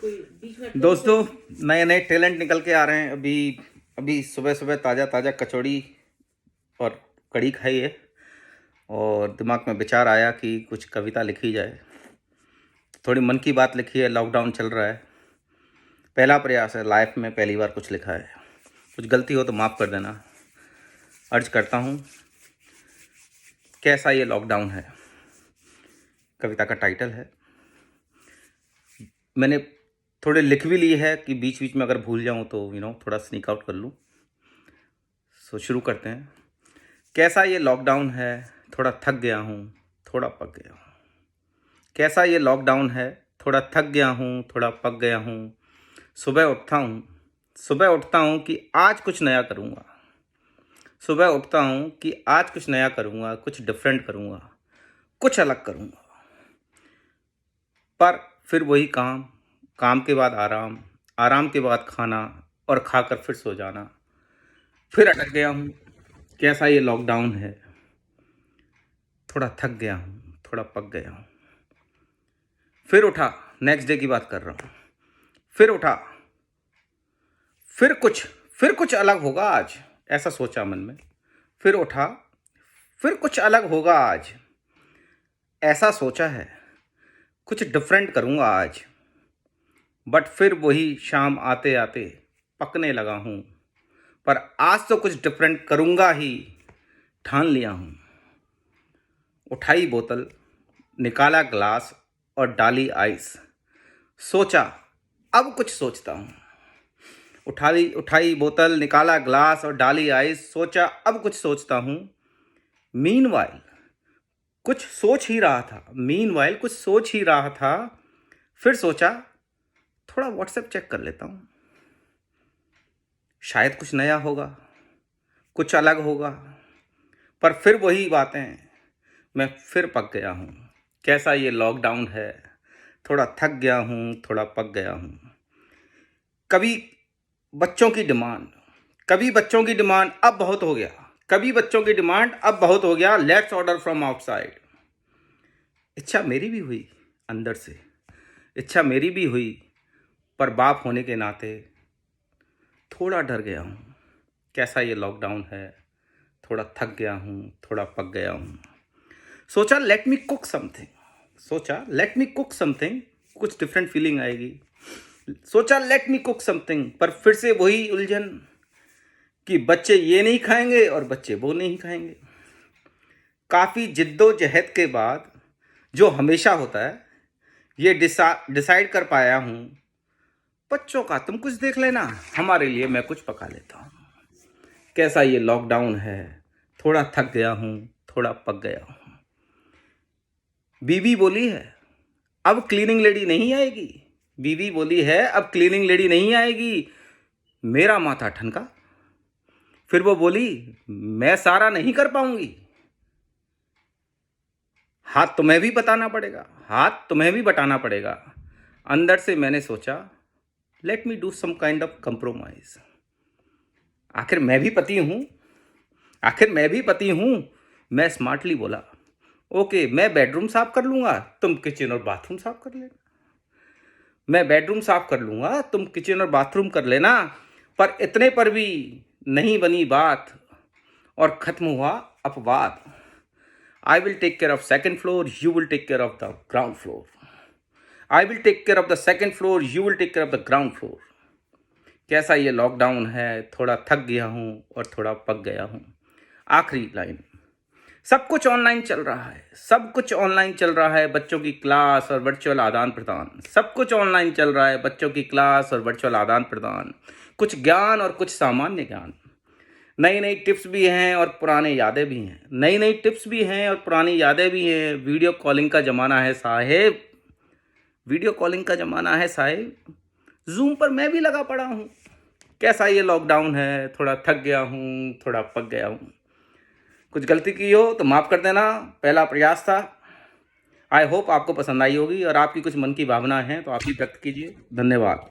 कोई बीच में दोस्तों नए नए टैलेंट निकल के आ रहे हैं। अभी अभी सुबह सुबह ताज़ा ताज़ा कचौड़ी और कड़ी खाई है और दिमाग में विचार आया कि कुछ कविता लिखी जाए। थोड़ी मन की बात लिखी है। लॉकडाउन चल रहा है, पहला प्रयास है, लाइफ में पहली बार कुछ लिखा है। कुछ गलती हो तो माफ़ कर देना, अर्ज करता हूँ। कैसा ये लॉकडाउन है, कविता का टाइटल है। मैंने थोड़े लिख भी ली है कि बीच बीच में अगर भूल जाऊं तो थोड़ा स्नीक आउट कर लूं। सो शुरू करते हैं। कैसा ये लॉकडाउन है, थोड़ा थक गया हूं, थोड़ा पक गया हूं। कैसा ये लॉकडाउन है, थोड़ा थक गया हूं, थोड़ा पक गया हूं। सुबह उठता हूं कि आज कुछ नया करूंगा। सुबह उठता हूं कि आज कुछ नया करूंगा, कुछ डिफरेंट करूंगा, कुछ अलग करूंगा। पर फिर वही काम, काम के बाद आराम, आराम के बाद खाना और खाकर फिर सो जाना। फिर अटक गया हूँ। कैसा ये लॉकडाउन है, थोड़ा थक गया हूँ, थोड़ा पक गया हूँ। फिर उठा, नेक्स्ट डे की बात कर रहा हूँ। फिर उठा, फिर कुछ अलग होगा आज, ऐसा सोचा मन में। फिर उठा, फिर कुछ अलग होगा आज, ऐसा सोचा है। कुछ डिफरेंट करूँगा आज। बट फिर वही शाम आते आते पकने लगा हूँ। पर आज तो कुछ डिफरेंट करूँगा ही, ठान लिया हूँ। उठाई बोतल, निकाला ग्लास और डाली आइस। सोचा अब कुछ सोचता हूँ। उठाई बोतल, निकाला ग्लास और डाली आइस। सोचा अब कुछ सोचता हूँ। मीनवाइल कुछ सोच ही रहा था। फिर सोचा थोड़ा व्हाट्सएप चेक कर लेता हूँ। शायद कुछ नया होगा, कुछ अलग होगा। पर फिर वही बातें, मैं फिर पक गया हूँ। कैसा ये लॉकडाउन है, थोड़ा थक गया हूँ, थोड़ा पक गया हूँ। कभी बच्चों की डिमांड अब बहुत हो गया। Let's order from outside. इच्छा मेरी भी हुई अंदर से, पर बाप होने के नाते थोड़ा डर गया हूँ। कैसा ये लॉकडाउन है, थोड़ा थक गया हूँ, थोड़ा पक गया हूँ। सोचा लेट मी कुक समथिंग, कुछ डिफरेंट फीलिंग आएगी। सोचा लेट मी कुक समथिंग, पर फिर से वही उलझन कि बच्चे ये नहीं खाएंगे और बच्चे वो नहीं खाएंगे। काफ़ी जिद्दोजहद के बाद जो हमेशा होता है, ये डिसाइड कर पाया हूँ। बच्चों का तुम कुछ देख लेना, हमारे लिए मैं कुछ पका लेता हूँ। कैसा ये लॉकडाउन है, थोड़ा थक गया हूँ, थोड़ा पक गया हूँ। बीवी बोली है अब क्लीनिंग लेडी नहीं आएगी। मेरा माथा ठनका। फिर वो बोली मैं सारा नहीं कर पाऊंगी। हाथ तुम्हें भी बटाना पड़ेगा। अंदर से मैंने सोचा let me do some kind of compromise. आखिर मैं भी पति हूं। मैं स्मार्टली बोला ओके, मैं बेडरूम साफ कर लूंगा, तुम किचन और बाथरूम साफ कर लेना। पर इतने पर भी नहीं बनी बात और खत्म हुआ अपवाद। I will take care of second floor, you will take care of the ground floor. कैसा ये लॉकडाउन है, थोड़ा थक गया हूँ और थोड़ा पक गया हूँ। आखिरी लाइन, सब कुछ ऑनलाइन चल रहा है। बच्चों की क्लास और वर्चुअल आदान प्रदान, कुछ ज्ञान और कुछ सामान्य ज्ञान। नई नई टिप्स भी हैं और पुरानी यादें भी हैं। वीडियो कॉलिंग का ज़माना है साहेब। जूम पर मैं भी लगा पड़ा हूँ। कैसा ये लॉकडाउन है, थोड़ा थक गया हूँ, थोड़ा पक गया हूँ। कुछ गलती की हो तो माफ़ कर देना, पहला प्रयास था। आई होप आपको पसंद आई होगी और आपकी कुछ मन की भावना है तो आप भी व्यक्त कीजिए। धन्यवाद।